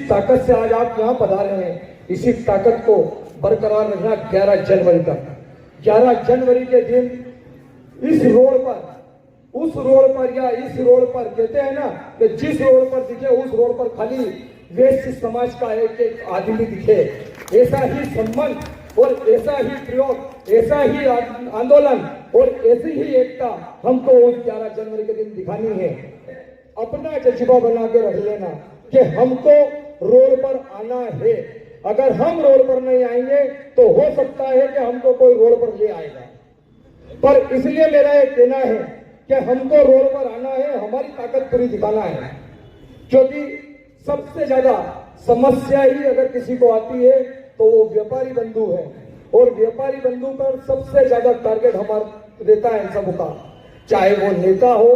ताकत से आज आप यहाँ पधारे हैं, इसी ताकत को बरकरार रखना 11 जनवरी तक। 11 जनवरी के दिन इस रोड पर, उस रोड पर या इस रोड पर, कहते हैं ना कि जिस रोड पर दिखे उस रोड पर खाली वैश्य समाज का एक आदमी दिखे, ऐसा ही संबंध और ऐसा ही प्रयोग, ऐसा ही आंदोलन और ऐसी ही एकता हमको उस 11 जनवरी के दिन दिखानी है। अपना जज्बा बना के रख लेना कि हमको रोड पर आना है। अगर हम रोड पर नहीं आएंगे तो हो सकता है कि हमको कोई रोड पर ले आएगा, पर इसलिए मेरा ये कहना है कि हमको रोड पर आना है, हमारी ताकत पूरी दिखाना है। क्योंकि सबसे ज्यादा समस्या ही अगर किसी को आती है तो वो व्यापारी बंधु है, और व्यापारी बंधु पर सबसे ज्यादा टारगेट हमारा रहता है सबका, चाहे वो नेता हो,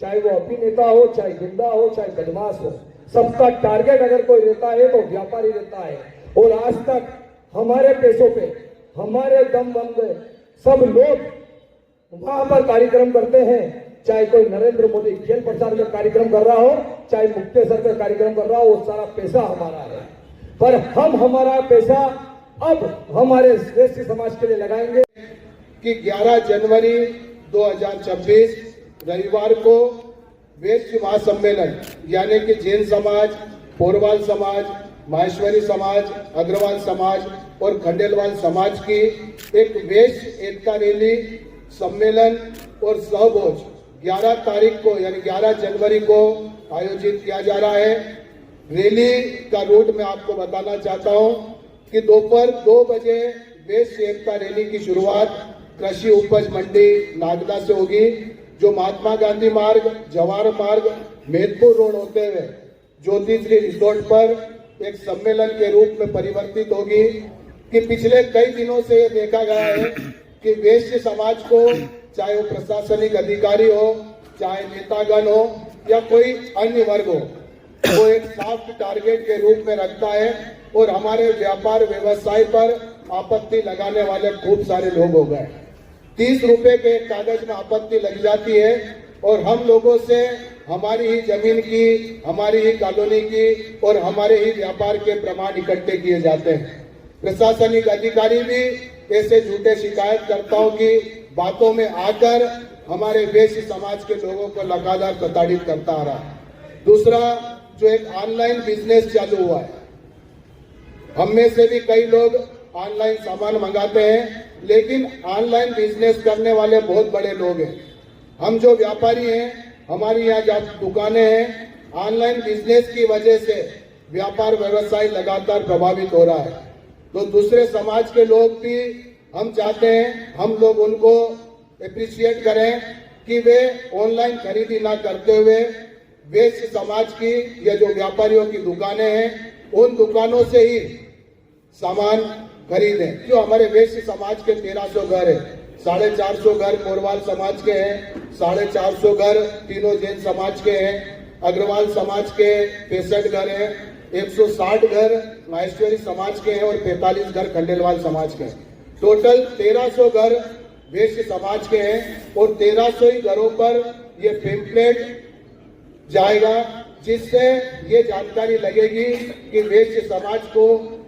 चाहे वो अभिनेता हो, चाहे गुंडा हो, चाहे बदमाश हो, सबका टारगेट अगर कोई रहता है तो व्यापारी रहता है। और आज तक हमारे पैसों पे, हमारे दम बम पे सब लोग वहां पर कार्यक्रम करते हैं, चाहे कोई नरेंद्र मोदी खेल प्रचार में कार्यक्रम कर रहा हो, चाहे मुक्तेश्वर पे कार्यक्रम कर रहा हो, वो सारा पैसा हमारा है। पर हम हमारा पैसा अब हमारे वैश्य समाज के लिए लगाएंगे कि 11 जनवरी 2026 रविवार को वैश्य महासम्मेलन यानी कि जैन समाज, पोरवाल समाज, माहेश्वरी समाज, अग्रवाल समाज और खंडेलवाल समाज की एक वैश्य एकता रैली, सम्मेलन और सहभोज 11 तारीख को यानी 11 जनवरी को आयोजित किया जा रहा है। रैली का रूट मैं आपको बताना चाहता हूं कि दोपहर 2 बजे वैश्य एकता रैली की शुरुआत कृषि उपज मंडी नागदा से होगी, जो महात्मा गांधी मार्ग, जवाहर मार्ग, मेदपुर रोड होते हुए ज्योतिश्री रिसोर्ट पर एक सम्मेलन के रूप में परिवर्तित होगी। कि पिछले कई दिनों से ये देखा गया है कि वैश्य समाज को, चाहे वो प्रशासनिक अधिकारी हो, चाहे नेतागण हो या कोई अन्य वर्ग हो, वो एक सॉफ्ट टारगेट के रूप में रखता है और हमारे व्यापार व्यवसाय पर आपत्ति लगाने वाले खूब सारे लोग हो गए। 30 रुपए के कागज में आपत्ति लग जाती है और हम लोगों से हमारी ही जमीन की, हमारी ही कॉलोनी की और हमारे ही व्यापार के प्रमाण इकट्ठे किए जाते हैं। प्रशासनिक अधिकारी भी ऐसे झूठे शिकायतकर्ताओं की बातों में आकर हमारे वैश्य समाज के लोगों को लगातार प्रताड़ित करता आ रहा है। दूसरा, जो एक ऑनलाइन बिजनेस चालू हुआ है, हम में से भी कई लोग ऑनलाइन सामान मंगाते हैं, लेकिन ऑनलाइन बिजनेस करने वाले बहुत बड़े लोग हैं। हम जो व्यापारी हैं, हमारी यहाँ जब दुकानें हैं, ऑनलाइन बिजनेस की वजह से व्यापार व्यवसाय लगातार प्रभावित हो रहा है। तो दूसरे समाज के लोग भी हम चाहते हैं हम लोग उनको अप्रिशिएट करें कि वे ऑनलाइन खरीदी ना करते हुए वैश्य समाज की या जो व्यापारियों की दुकानें हैं उन दुकानों से ही सामान खरीदें। जो हमारे वैश्य समाज के 1300 घर है, 450 घर पोरवाल समाज के हैं, 450 घर तीनों जैन समाज के हैं, अग्रवाल समाज के 65 घर हैं, 160 घर माहेश्वरी समाज के हैं और 45 घर खंडेलवाल समाज के हैं। टोटल 1300 घर वैश्य समाज के हैं और 1300 ही घरों पर ये पेम्पलेट जाएगा, जिससे ये जानकारी लगेगी कि वैश्य समाज को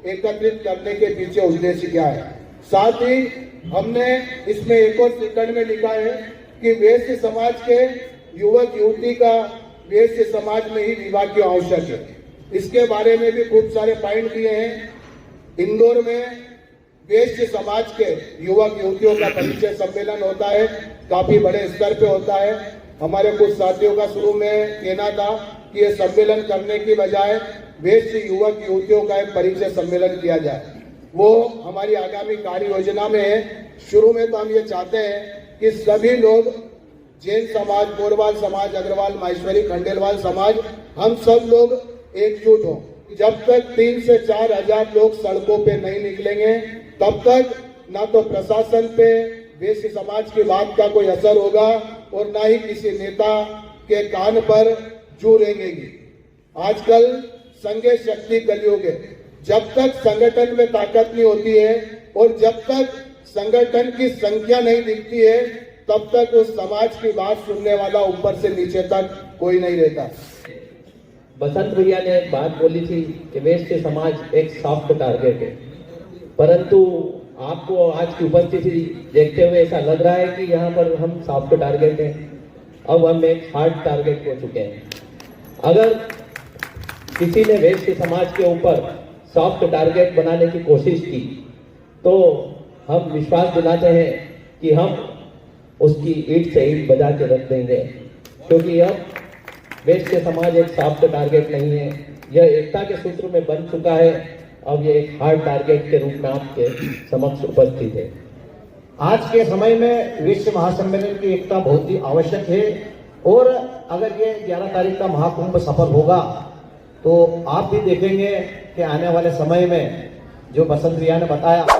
एकत्रित करने के पीछे उद्देश्य क्या है। साथ ही हमने इसमें एक और सेकंड में लिखा है कि वैश्य समाज के युवक युवती का वैश्य समाज में ही विवाह क्यों आवश्यक है, इसके बारे में भी खूब सारे पॉइंट दिए हैं। इंदौर में वैश्य समाज के युवक युवतियों का परिचय सम्मेलन होता है, काफी बड़े स्तर पे होता है। हमारे कुछ साथियों का शुरू में कहना था कि ये सम्मेलन करने की बजाय वैश्य युवक युवतियों का एक परिचय सम्मेलन किया जाए, वो हमारी आगामी कार्य योजना में है। शुरू में तो हम ये चाहते हैं कि सभी लोग, जैन समाज, पोरवाल समाज, अग्रवाल, माहेश्वरी, खंडेलवाल समाज, हम सब लोग एकजुट हों। जब तक 3 से 4 हजार लोग सड़कों पे नहीं निकलेंगे, तब तक ना तो प्रशासन पे वैश्य समाज की बात का कोई असर होगा और ना ही किसी नेता के कान पर जू रेंगेगी। आजकल संघे शक्ति कलयुग है। जब तक संगठन में ताकत नहीं होती है और जब तक संगठन की संख्या नहीं दिखती है, तब तक उस समाज की बात सुनने वाला ऊपर से नीचे तक कोई नहीं रहता। बसंत भैया ने एक बात बोली थी कि वेश्य समाज एक सॉफ्ट टारगेट है, परंतु आपको आज की उपस्थिति देखते हुए ऐसा लग रहा है कि यहाँ पर हम सॉफ्ट टारगेट हैं, अब हम एक हार्ड टारगेट हो चुके हैं। अगर किसी ने वेश्य समाज के ऊपर सॉफ्ट टारगेट बनाने की कोशिश की तो हम विश्वास दिलाते हैं कि हम उसकी ईंट से ईंट बजा के रख देंगे, क्योंकि अब वेश्य समाज एक सॉफ्ट टारगेट नहीं है, यह एकता के सूत्र में बन चुका है। अब ये एक हार्ड टारगेट के रूप में आपके समक्ष उपस्थित है। आज के समय में विश्व महासम्मेलन की एकता बहुत ही आवश्यक है और अगर ये 11 तारीख का महाकुंभ सफल होगा तो आप भी देखेंगे कि आने वाले समय में जो बसंत भैया ने बताया